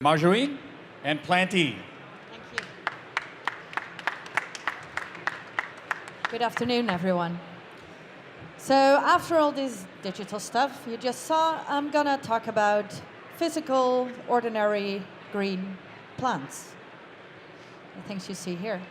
Marjorie and Planty. Thank you. Good afternoon, everyone. So after all this digital stuff you just saw, I'm gonna talk about physical, ordinary green plants. The things you see here.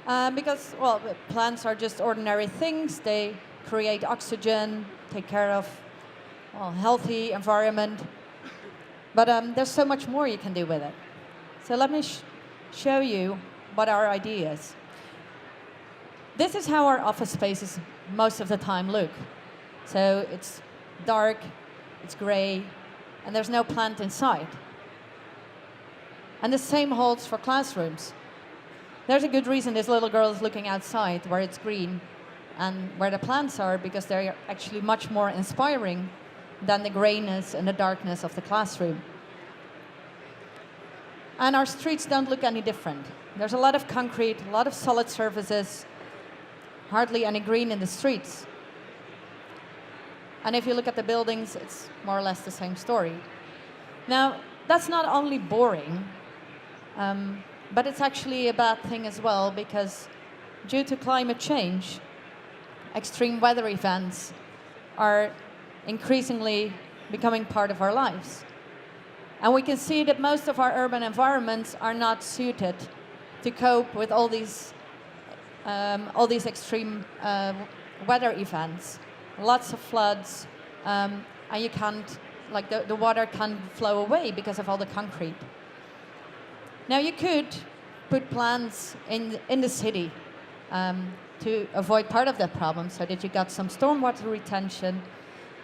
Because, well, plants are just ordinary things. They create oxygen, take care of, well, healthy environment. But there's so much more you can do with it. So let me show you what our idea is. This is how our office spaces most of the time look. So it's dark, it's gray, and there's no plant inside. And the same holds for classrooms. There's a good reason this little girl is looking outside where it's green and where the plants are, because they're actually much more inspiring than the grayness and the darkness of the classroom. And our streets don't look any different. There's a lot of concrete, a lot of solid surfaces, hardly any green in the streets. And if you look at the buildings, it's more or less the same story. Now, that's not only boring, but it's actually a bad thing as well, because due to climate change, extreme weather events are increasingly becoming part of our lives. And we can see that most of our urban environments are not suited to cope with all these extreme weather events. Lots of floods, and you can't, like the water can't flow away because of all the concrete. Now you could put plants in the city to avoid part of that problem, so that you got some stormwater retention.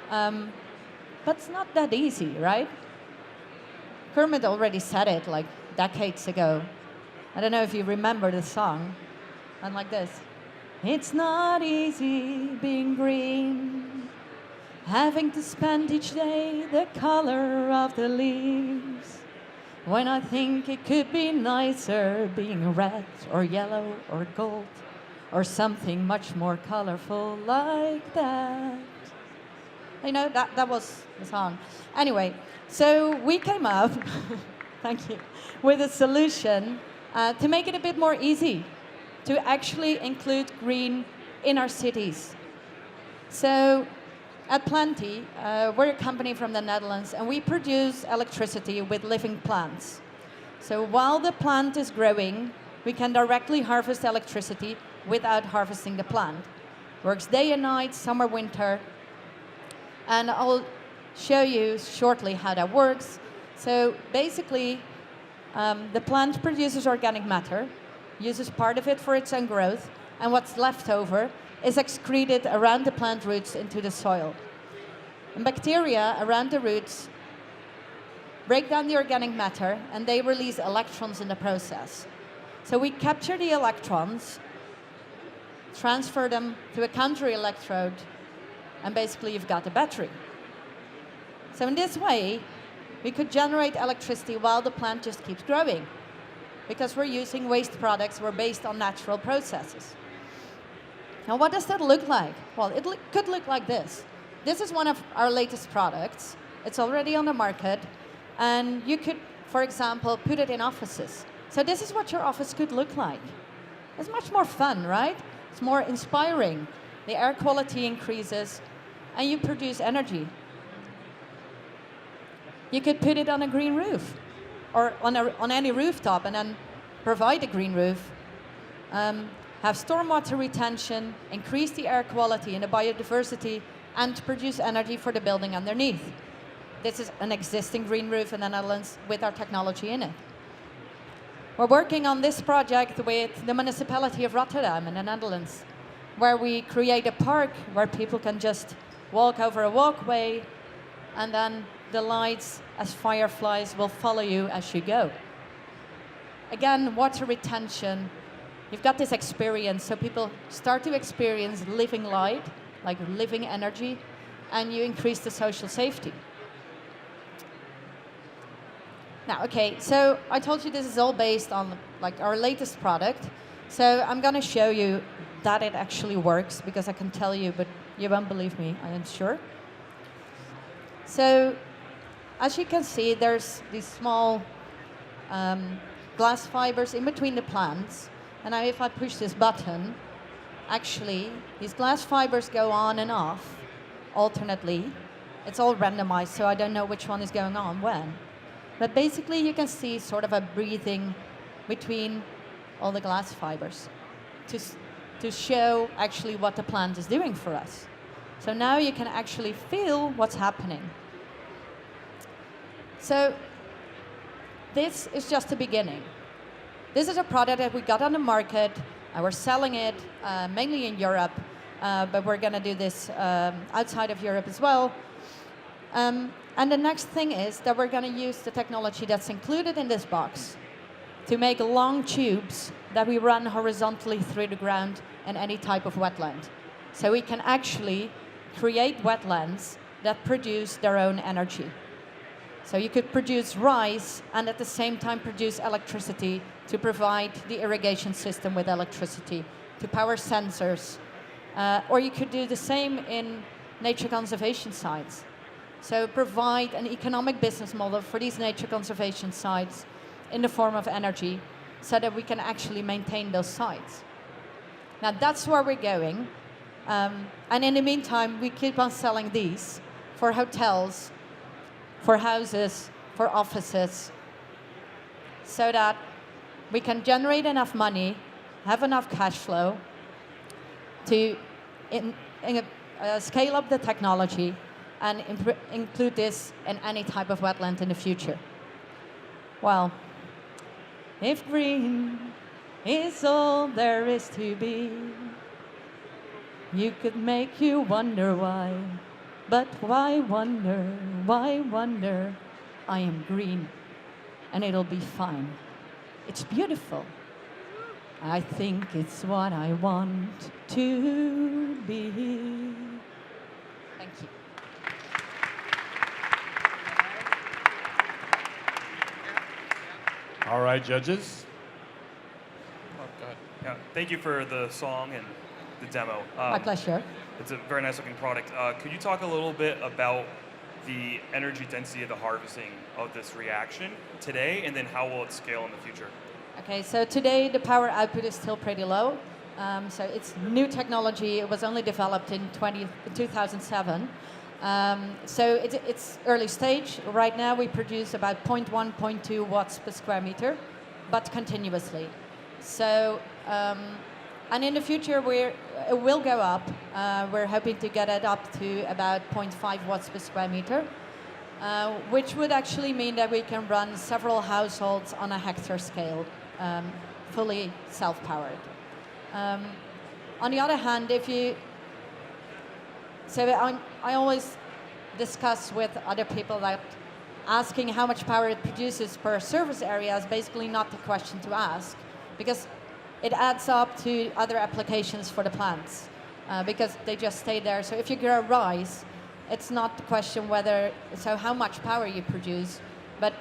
But it's not that easy, right? Kermit already said it like decades ago. I don't know if you remember the song. And like this. It's not easy being green, having to spend each day the color of the leaves, when I think it could be nicer being red or yellow or gold, or something much more colorful like that. You know, that was the song. Anyway, so we came up, thank you, with a solution to make it a bit more easy to actually include green in our cities. So at Planty, we're a company from the Netherlands, and we produce electricity with living plants. So while the plant is growing, we can directly harvest electricity without harvesting the plant. Works day and night, summer, winter. And I'll show you shortly how that works. So basically, the plant produces organic matter, uses part of it for its own growth, and what's left over is excreted around the plant roots into the soil. And bacteria around the roots break down the organic matter, and they release electrons in the process. So we capture the electrons, transfer them to a counter electrode, and basically you've got a battery. So in this way, we could generate electricity while the plant just keeps growing, because we're using waste products, we're based on natural processes. Now what does that look like? Well, it could look like this. This is one of our latest products. It's already on the market, and you could, for example, put it in offices. So this is what your office could look like. It's much more fun, right? It's more inspiring. The air quality increases, and you produce energy. You could put it on a green roof, or on any rooftop, and then provide a green roof, have stormwater retention, increase the air quality and the biodiversity, and produce energy for the building underneath. This is an existing green roof in the Netherlands with our technology in it. We're working on this project with the municipality of Rotterdam in the Netherlands, where we create a park where people can just walk over a walkway, and then the lights as fireflies will follow you as you go. Again, water retention. You've got this experience, so people start to experience living light, like living energy, and you increase the social safety. Now, okay, so I told you this is all based on like our latest product. So I'm gonna show you that it actually works, because I can tell you, but you won't believe me, I am sure. So as you can see, there's these small glass fibers in between the plants. And now if I push this button, actually, these glass fibers go on and off alternately. It's all randomized, so I don't know which one is going on when. But basically, you can see sort of a breathing between all the glass fibers to show actually what the plant is doing for us. So now you can actually feel what's happening. So this is just the beginning. This is a product that we got on the market. We're selling it mainly in Europe, but we're going to do this outside of Europe as well. And the next thing is that we're going to use the technology that's included in this box to make long tubes that we run horizontally through the ground in any type of wetland. So we can actually create wetlands that produce their own energy. So you could produce rice and at the same time produce electricity to provide the irrigation system with electricity, to power sensors. Or you could do the same in nature conservation sites. So provide an economic business model for these nature conservation sites in the form of energy so that we can actually maintain those sites. Now that's where we're going. And in the meantime, we keep on selling these for hotels, for houses, for offices, so that we can generate enough money, have enough cash flow to scale up the technology and include this in any type of wetland in the future. Well, if green is all there is to be, you could make you wonder why. But why wonder, why wonder? I am green, and it'll be fine. It's beautiful. I think it's what I want to be. Thank you. All right, judges. Oh, go ahead. Yeah, thank you for the song and the demo. My pleasure. It's a very nice looking product. Could you talk a little bit about the energy density of the harvesting of this reaction today, and then how will it scale in the future? Okay, so today the power output is still pretty low. So it's new technology. It was only developed in 2007. So it's early stage. Right now we produce about 0.1, 0.2 watts per square meter, but continuously. So, and in the future it will go up. We're hoping to get it up to about 0.5 watts per square meter, which would actually mean that we can run several households on a hectare scale, fully self-powered. On the other hand, I always discuss with other people that asking how much power it produces per surface area is basically not the question to ask, because it adds up to other applications for the plants, because they just stay there. So if you grow rice, it's not the question so how much power you produce, but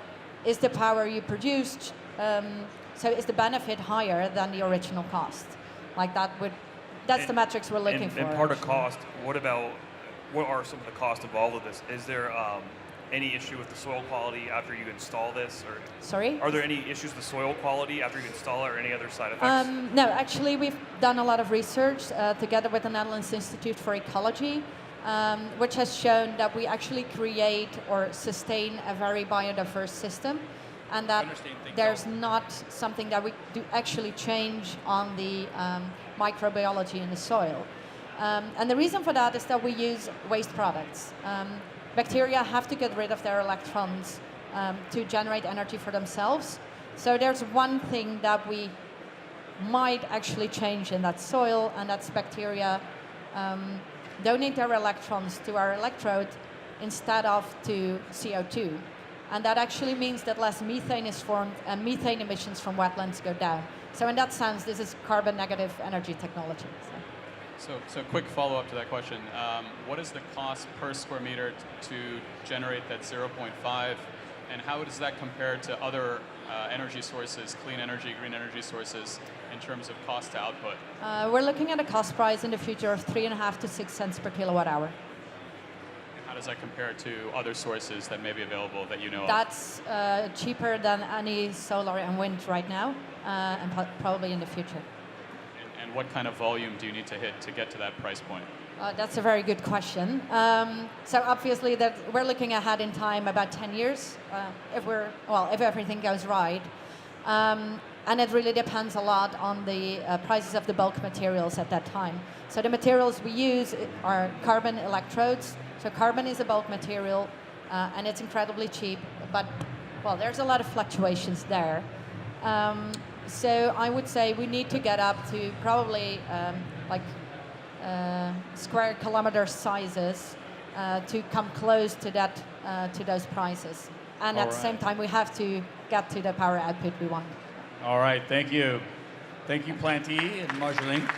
is the power you produced, so is the benefit higher than the original cost? Like that's the metrics we're looking for. And part of cost, what are some of the costs involved with this? Is there any issue with the soil quality after you install this? Or Sorry? Are there any issues with soil quality after you install it, or any other side effects? No, actually we've done a lot of research together with the Netherlands Institute for Ecology, which has shown that we actually create or sustain a very biodiverse system, and that there's not something that we do actually change on the microbiology in the soil. And the reason for that is that we use waste products. Bacteria have to get rid of their electrons to generate energy for themselves. So there's one thing that we might actually change in that soil, and that's bacteria donate their electrons to our electrode instead of to CO2. And that actually means that less methane is formed and methane emissions from wetlands go down. So in that sense, this is carbon negative energy technology. So quick follow-up to that question. What is the cost per square meter to generate that 0.5, and how does that compare to other energy sources, clean energy, green energy sources, in terms of cost to output? We're looking at a cost price in the future of 3.5 to 6 cents per kilowatt hour. And how does that compare to other sources that may be available that you know of? That's cheaper than any solar and wind right now, and probably in the future. And what kind of volume do you need to hit to get to that price point? That's a very good question. So obviously, that we're looking ahead in time about 10 years, if everything goes right. And it really depends a lot on the prices of the bulk materials at that time. So the materials we use are carbon electrodes. So carbon is a bulk material, and it's incredibly cheap. But there's a lot of fluctuations there. So I would say we need to get up to probably square kilometer sizes to come close to that to those prices. And at the same time, we have to get to the power output we want. All right, thank you. Thank you, Plantee and Marjolein.